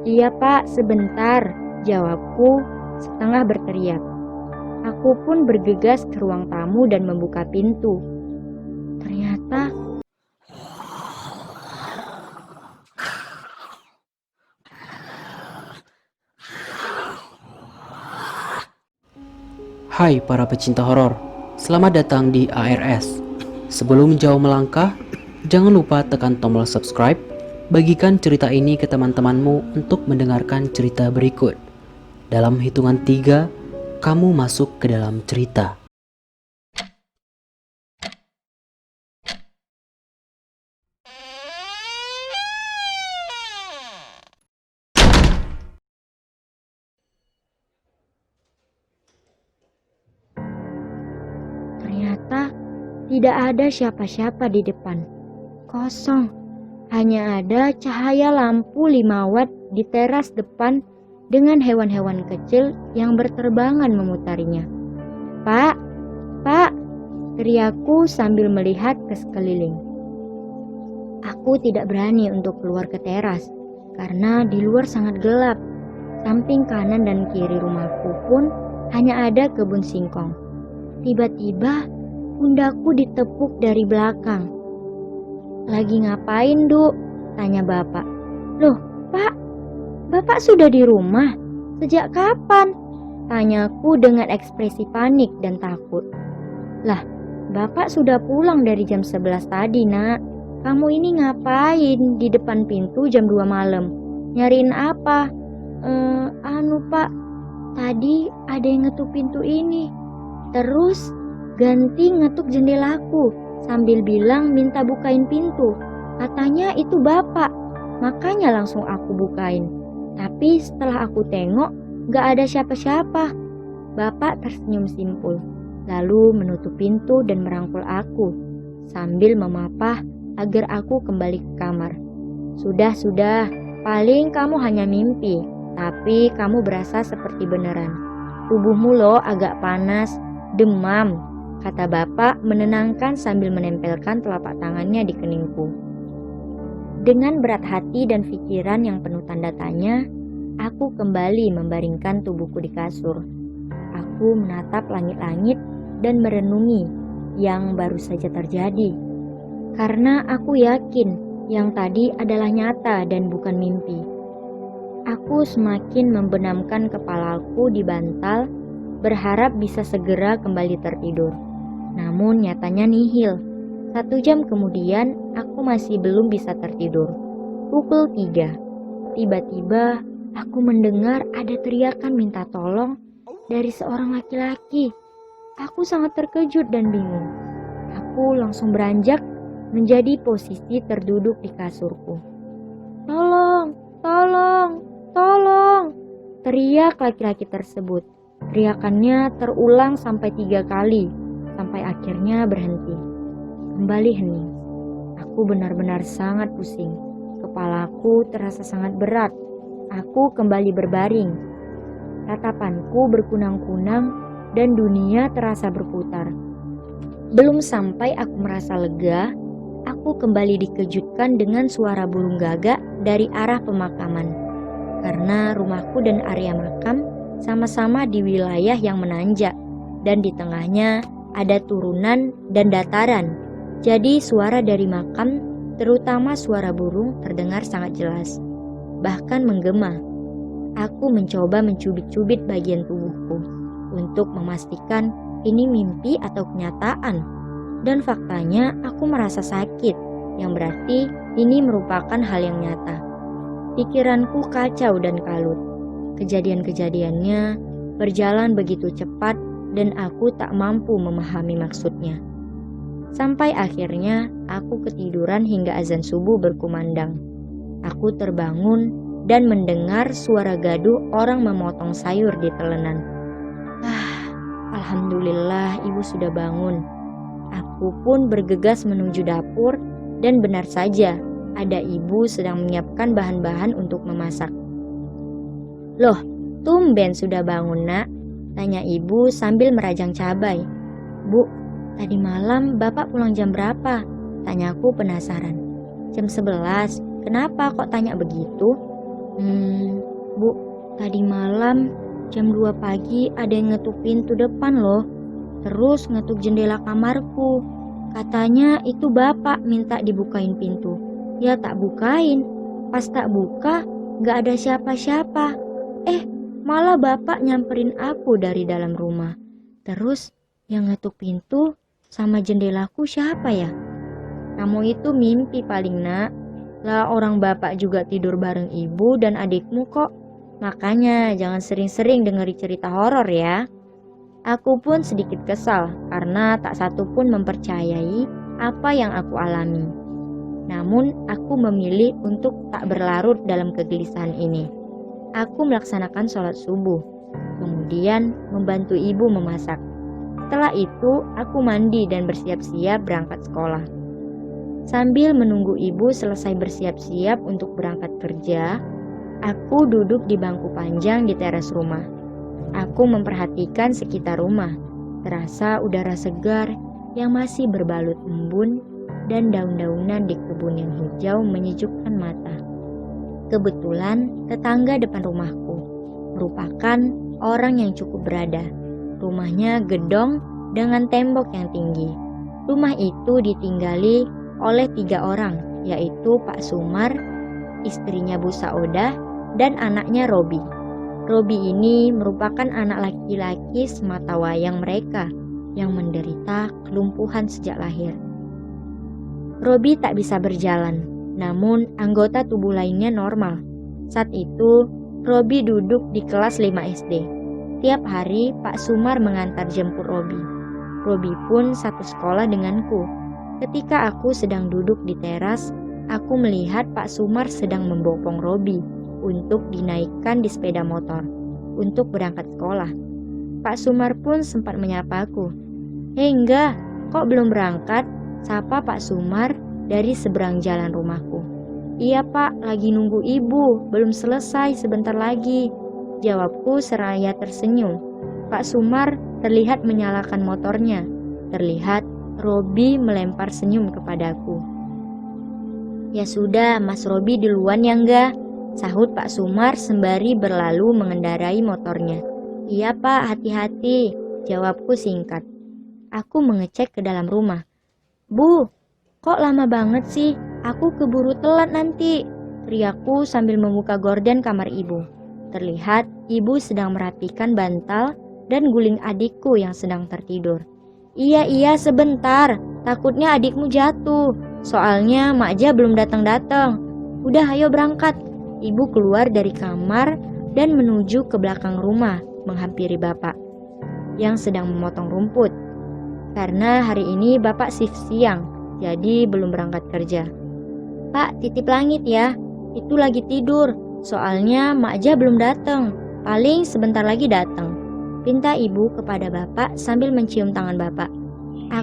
Iya pak, sebentar, jawabku setengah berteriak. Aku pun bergegas ke ruang tamu dan membuka pintu. Ternyata Hai para pecinta horor, selamat datang di ARS. Sebelum jauh melangkah, jangan lupa tekan tombol subscribe, bagikan cerita ini ke teman-temanmu untuk mendengarkan cerita berikut. Dalam hitungan 3, kamu masuk ke dalam cerita. ternyata tidak ada siapa-siapa di depan. Kosong. Hanya ada cahaya lampu 5 watt di teras depan dengan hewan-hewan kecil yang berterbangan memutarinya. Pak, Pak, teriakku sambil melihat ke sekeliling. Aku tidak berani untuk keluar ke teras karena di luar sangat gelap. Samping kanan dan kiri rumahku pun hanya ada kebun singkong. Tiba-tiba pundaku ditepuk dari belakang. Lagi ngapain, Duk? Tanya bapak. Loh, Pak, Bapak sudah di rumah? Sejak kapan? Tanyaku dengan ekspresi panik dan takut. Lah, Bapak sudah pulang dari jam 11 tadi, Nak. Kamu ini ngapain di depan pintu jam 2 malam? Nyariin apa? Pak, tadi ada yang ngetuk pintu ini. Terus ganti ngetuk jendelaku sambil bilang minta bukain pintu. Katanya itu Bapak, makanya langsung aku bukain. Tapi setelah aku tengok, gak ada siapa-siapa. Bapak tersenyum simpul, lalu menutup pintu dan merangkul aku sambil memapah agar aku kembali ke kamar. Sudah, paling kamu hanya mimpi, tapi kamu berasa seperti beneran. Tubuhmu loh agak panas, demam, kata bapak menenangkan sambil menempelkan telapak tangannya di keningku. Dengan berat hati dan pikiran yang penuh tanda tanya, aku kembali membaringkan tubuhku di kasur. Aku menatap langit-langit dan merenungi yang baru saja terjadi. Karena aku yakin yang tadi adalah nyata dan bukan mimpi. Aku semakin membenamkan kepalaku di bantal, berharap bisa segera kembali tertidur. Namun nyatanya nihil. 1 jam kemudian aku masih belum bisa tertidur. Pukul 3. Tiba-tiba aku mendengar ada teriakan minta tolong dari seorang laki-laki. Aku sangat terkejut dan bingung. Aku langsung beranjak menjadi posisi terduduk di kasurku. Tolong, tolong, tolong, teriak laki-laki tersebut. Teriakannya terulang sampai 3 kali, sampai akhirnya berhenti. Kembali hening. Aku benar-benar sangat pusing. Kepalaku terasa sangat berat. Aku kembali berbaring. Tatapanku berkunang-kunang dan dunia terasa berputar. Belum sampai aku merasa lega, aku kembali dikejutkan dengan suara burung gagak dari arah pemakaman. Karena rumahku dan area makam sama-sama di wilayah yang menanjak dan di tengahnya ada turunan dan dataran. Jadi suara dari makam, terutama suara burung, terdengar sangat jelas, bahkan menggema. Aku mencoba mencubit-cubit bagian tubuhku untuk memastikan ini mimpi atau kenyataan. Dan faktanya aku merasa sakit, yang berarti ini merupakan hal yang nyata. Pikiranku kacau dan kalut. Kejadian-kejadiannya berjalan begitu cepat dan aku tak mampu memahami maksudnya. Sampai akhirnya aku ketiduran hingga azan subuh berkumandang. Aku terbangun dan mendengar suara gaduh orang memotong sayur di telenan. Alhamdulillah ibu sudah bangun. Aku pun bergegas menuju dapur dan benar saja ada ibu sedang menyiapkan bahan-bahan untuk memasak. Loh, tumben sudah bangun nak? Tanya ibu sambil merajang cabai. Bu, tadi malam bapak pulang jam berapa? Tanyaku penasaran. Jam 11, kenapa kok tanya begitu? Bu, tadi malam jam 2 pagi ada yang ngetuk pintu depan loh. Terus ngetuk jendela kamarku. Katanya itu bapak minta dibukain pintu. Ya tak bukain. Pas tak buka, gak ada siapa-siapa. Malah bapak nyamperin aku dari dalam rumah. Terus yang ngetuk pintu sama jendelaku siapa ya? Kamu itu mimpi paling nak. Lah orang bapak juga tidur bareng ibu dan adikmu kok. Makanya jangan sering-sering dengeri cerita horor ya. Aku pun sedikit kesal karena tak satu pun mempercayai apa yang aku alami. Namun aku memilih untuk tak berlarut dalam kegelisahan ini. Aku melaksanakan sholat subuh, kemudian membantu ibu memasak. Setelah itu aku mandi dan bersiap-siap berangkat sekolah. Sambil menunggu ibu selesai bersiap-siap untuk berangkat kerja, aku duduk di bangku panjang di teras rumah. Aku memperhatikan sekitar rumah. Terasa udara segar yang masih berbalut embun dan daun-daunan di kebun yang hijau menyejukkan mata. Kebetulan tetangga depan rumahku merupakan orang yang cukup berada. Rumahnya gedong dengan tembok yang tinggi. Rumah itu ditinggali oleh 3 orang, yaitu Pak Sumar, istrinya Bu Saodah, dan anaknya Robi. Robi ini merupakan anak laki-laki sematawayang mereka yang menderita kelumpuhan sejak lahir. Robi tak bisa berjalan, namun anggota tubuh lainnya normal. Saat itu, Robi duduk di kelas 5 SD. Tiap hari Pak Sumar mengantar jemput Robi. Robi pun satu sekolah denganku. Ketika aku sedang duduk di teras, aku melihat Pak Sumar sedang membopong Robi untuk dinaikkan di sepeda motor untuk berangkat sekolah. Pak Sumar pun sempat menyapaku. "Hei enggak, kok belum berangkat?" sapa Pak Sumar dari seberang jalan rumahku. "Iya Pak, lagi nunggu ibu, belum selesai, sebentar lagi," jawabku seraya tersenyum. Pak Sumar terlihat menyalakan motornya. Terlihat Robi melempar senyum kepadaku. "Ya sudah, Mas Robi duluan ya enggak?" sahut Pak Sumar sembari berlalu mengendarai motornya. "Iya Pak, hati-hati," jawabku singkat. Aku mengecek ke dalam rumah. "Bu, kok lama banget sih? Aku keburu telat nanti," teriakku sambil membuka gorden kamar ibu. Terlihat ibu sedang merapikan bantal dan guling adikku yang sedang tertidur. Iya, sebentar. Takutnya adikmu jatuh. Soalnya Makja belum datang-datang. Udah, ayo berangkat." Ibu keluar dari kamar dan menuju ke belakang rumah, menghampiri bapak yang sedang memotong rumput. Karena hari ini bapak shift siang, jadi belum berangkat kerja. "Pak, titip langit ya. Itu lagi tidur. Soalnya Makja belum datang. Paling sebentar lagi datang," pinta ibu kepada bapak sambil mencium tangan bapak.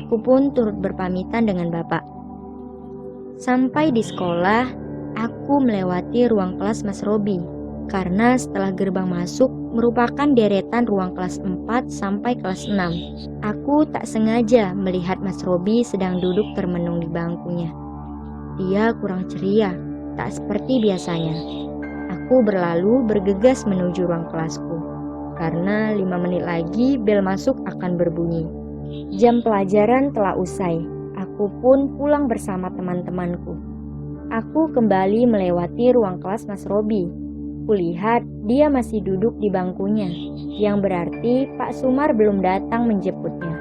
Aku pun turut berpamitan dengan bapak. Sampai di sekolah, aku melewati ruang kelas Mas Robi. Karena setelah gerbang masuk merupakan deretan ruang kelas 4 sampai kelas 6. Aku tak sengaja melihat Mas Robi sedang duduk termenung di bangkunya. Dia kurang ceria, tak seperti biasanya. Aku berlalu bergegas menuju ruang kelasku. Karena 5 menit lagi bel masuk akan berbunyi. Jam pelajaran telah usai. Aku pun pulang bersama teman-temanku. Aku kembali melewati ruang kelas Mas Robi. Kulihat dia masih duduk di bangkunya, yang berarti Pak Sumar belum datang menjemputnya.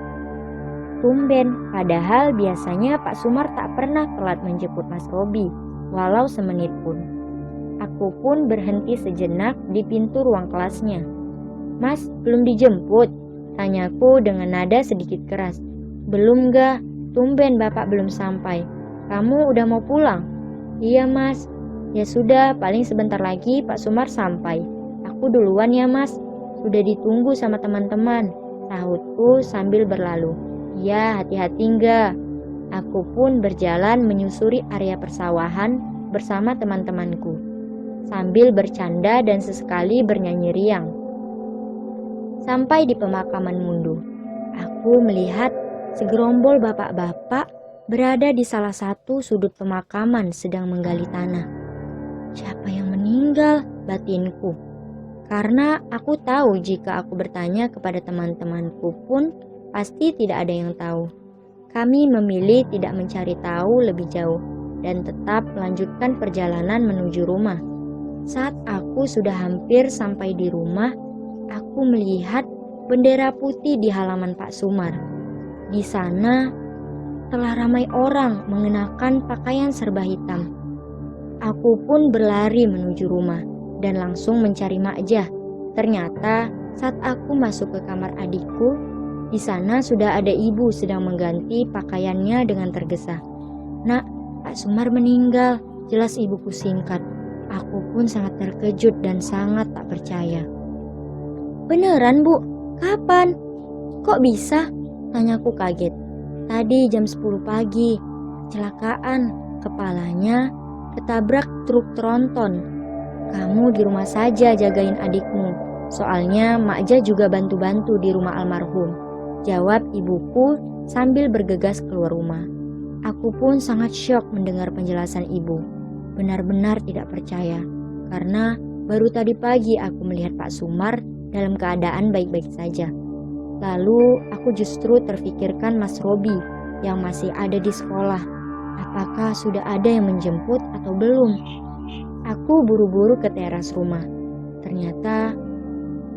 Tumben, padahal biasanya Pak Sumar tak pernah telat menjemput Mas Robi, walau semenit pun. Aku pun berhenti sejenak di pintu ruang kelasnya. "Mas, belum dijemput?" tanyaku dengan nada sedikit keras. "Belum ga, tumben bapak belum sampai. Kamu udah mau pulang?" "Iya mas." "Ya sudah, paling sebentar lagi Pak Sumar sampai. Aku duluan ya mas, sudah ditunggu sama teman-teman," sahutku sambil berlalu. "Iya, hati-hati enggak." Aku pun berjalan menyusuri area persawahan bersama teman-temanku, sambil bercanda dan sesekali bernyanyi riang. Sampai di pemakaman Mundu, aku melihat segerombol bapak-bapak berada di salah satu sudut pemakaman sedang menggali tanah. Siapa yang meninggal? batinku. Karena aku tahu jika aku bertanya kepada teman-temanku pun pasti tidak ada yang tahu. Kami memilih tidak mencari tahu lebih jauh dan tetap melanjutkan perjalanan menuju rumah. Saat aku sudah hampir sampai di rumah, aku melihat bendera putih di halaman Pak Sumar. Di sana telah ramai orang mengenakan pakaian serba hitam. Aku pun berlari menuju rumah dan langsung mencari Makjah. Ternyata saat aku masuk ke kamar adikku, di sana sudah ada ibu sedang mengganti pakaiannya dengan tergesa. "Nak, Pak Sumar meninggal," jelas ibuku singkat. Aku pun sangat terkejut dan sangat tak percaya. "Beneran, Bu? Kapan? Kok bisa?" tanyaku kaget. "Tadi jam 10 pagi, kecelakaan, kepalanya ketabrak truk tronton. Kamu di rumah saja jagain adikmu, soalnya Makja juga bantu-bantu di rumah almarhum," jawab ibuku sambil bergegas keluar rumah. Aku pun sangat syok mendengar penjelasan ibu. Benar-benar tidak percaya, karena baru tadi pagi aku melihat Pak Sumar dalam keadaan baik-baik saja. Lalu aku justru terfikirkan Mas Robi yang masih ada di sekolah. Apakah sudah ada yang menjemput atau belum? Aku buru-buru ke teras rumah. Ternyata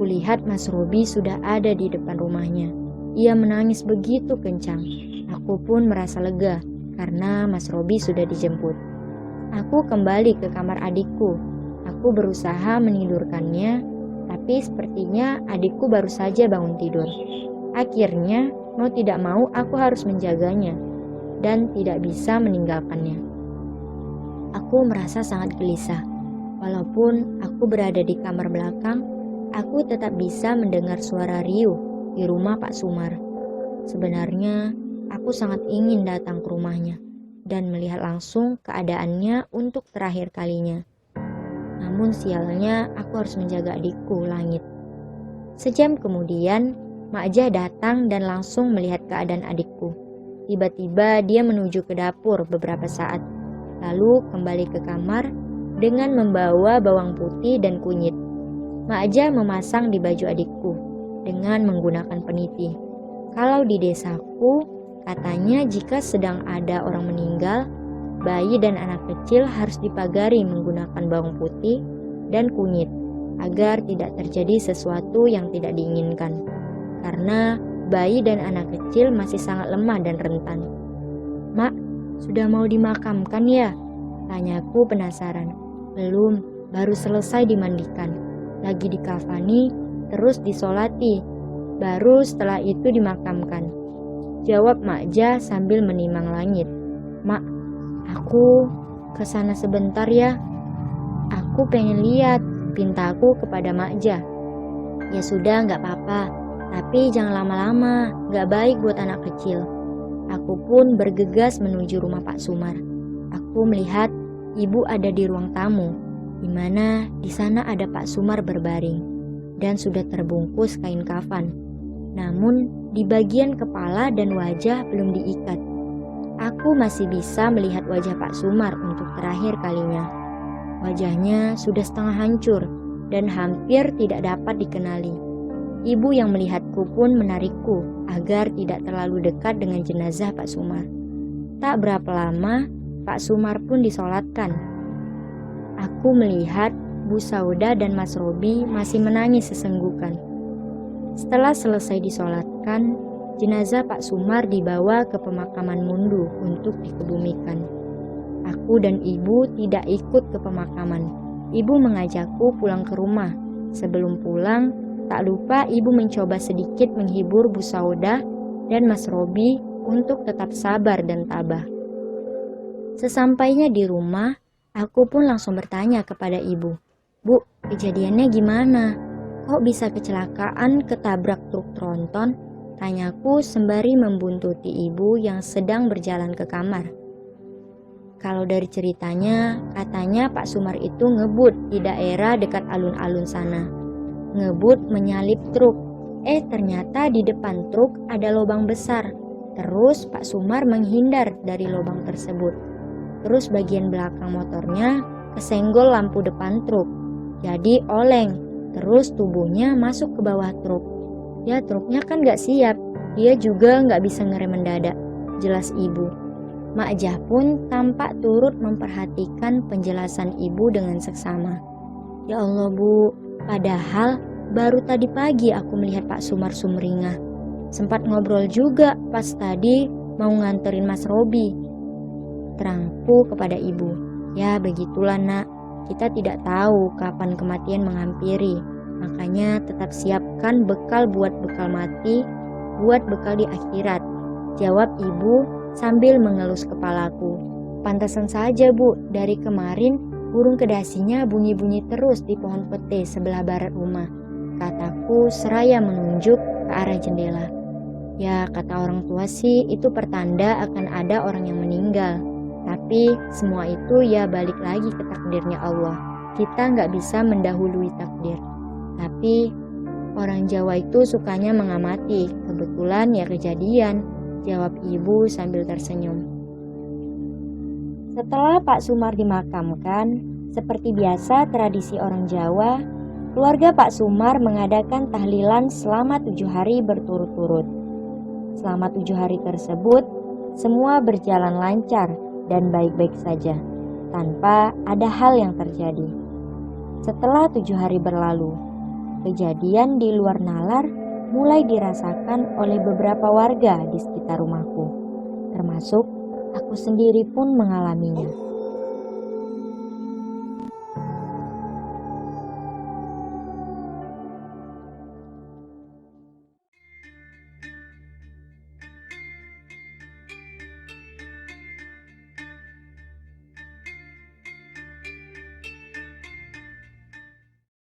kulihat Mas Robi sudah ada di depan rumahnya. Ia menangis begitu kencang. Aku pun merasa lega karena Mas Robi sudah dijemput. Aku kembali ke kamar adikku. Aku berusaha menidurkannya, tapi sepertinya adikku baru saja bangun tidur. Akhirnya, mau tidak mau aku harus menjaganya dan tidak bisa meninggalkannya. Aku merasa sangat gelisah. Walaupun aku berada di kamar belakang, aku tetap bisa mendengar suara riuh di rumah Pak Sumar. Sebenarnya, aku sangat ingin datang ke rumahnya dan melihat langsung keadaannya untuk terakhir kalinya. Namun sialnya aku harus menjaga adikku, Langit. Sejam kemudian, Makjah datang dan langsung melihat keadaan adikku. Tiba-tiba dia menuju ke dapur beberapa saat, lalu kembali ke kamar dengan membawa bawang putih dan kunyit. Makjah memasang di baju adikku dengan menggunakan peniti. Kalau di desaku, katanya jika sedang ada orang meninggal, bayi dan anak kecil harus dipagari menggunakan bawang putih dan kunyit agar tidak terjadi sesuatu yang tidak diinginkan. Karena bayi dan anak kecil masih sangat lemah dan rentan. "Mak, sudah mau dimakamkan ya?" tanyaku penasaran. "Belum, baru selesai dimandikan. Lagi dikafani, terus disolati. Baru setelah itu dimakamkan," jawab Makjah sambil menimang Langit. "Mak, aku ke sana sebentar ya. Aku pengen lihat," pintaku kepada Makjah. "Ya sudah, gak apa-apa. Tapi jangan lama-lama, gak baik buat anak kecil." Aku pun bergegas menuju rumah Pak Sumar. Aku melihat ibu ada di ruang tamu, di mana di sana ada Pak Sumar berbaring dan sudah terbungkus kain kafan. Namun di bagian kepala dan wajah belum diikat. Aku masih bisa melihat wajah Pak Sumar untuk terakhir kalinya. Wajahnya sudah setengah hancur dan hampir tidak dapat dikenali. Ibu yang melihatku pun menarikku agar tidak terlalu dekat dengan jenazah Pak Sumar. Tak berapa lama, Pak Sumar pun disolatkan. Aku melihat Bu Sauda dan Mas Robi masih menangis sesenggukan. Setelah selesai disolatkan, jenazah Pak Sumar dibawa ke pemakaman Mundu untuk dikebumikan. Aku dan ibu tidak ikut ke pemakaman. Ibu mengajakku pulang ke rumah. Sebelum pulang, tak lupa ibu mencoba sedikit menghibur Bu Sauda dan Mas Robi untuk tetap sabar dan tabah. Sesampainya di rumah, aku pun langsung bertanya kepada ibu, "Bu, kejadiannya gimana? Kok bisa kecelakaan ketabrak truk tronton?" tanyaku sembari membuntuti ibu yang sedang berjalan ke kamar. Kalau dari ceritanya, katanya Pak Sumar itu ngebut di daerah dekat alun-alun sana. Ngebut menyalip truk. Ternyata di depan truk ada lubang besar. Terus Pak Sumar menghindar dari lubang tersebut. Terus bagian belakang motornya kesenggol lampu depan truk. jadi oleng. Terus tubuhnya masuk ke bawah truk. Ya truknya kan gak siap, dia juga gak bisa ngerem mendadak, jelas ibu. Mak Jah pun tampak turut memperhatikan penjelasan ibu dengan seksama. Ya Allah Bu, padahal baru tadi pagi aku melihat Pak Sumar sumringah. Sempat ngobrol juga pas tadi mau nganterin Mas Robi. Terangku kepada ibu, ya begitulah nak, kita tidak tahu kapan kematian menghampiri. Makanya tetap siapkan bekal buat bekal mati, buat bekal di akhirat. Jawab ibu sambil mengelus kepalaku. Pantesan saja Bu, dari kemarin burung kedasinya bunyi-bunyi terus di pohon pete sebelah barat rumah, kataku seraya menunjuk ke arah jendela. Ya kata orang tua sih itu pertanda akan ada orang yang meninggal. Tapi semua itu ya balik lagi ke takdirnya Allah. Kita nggak bisa mendahului takdir. Tapi orang Jawa itu sukanya mengamati. Kebetulan ya kejadian, jawab ibu sambil tersenyum. Setelah Pak Sumar dimakamkan, seperti biasa tradisi orang Jawa, keluarga Pak Sumar mengadakan tahlilan selama 7 hari berturut-turut. Selama 7 hari tersebut, semua berjalan lancar dan baik-baik saja, tanpa ada hal yang terjadi. Setelah 7 hari berlalu, kejadian di luar nalar mulai dirasakan oleh beberapa warga di sekitar rumahku, termasuk aku sendiri pun mengalaminya.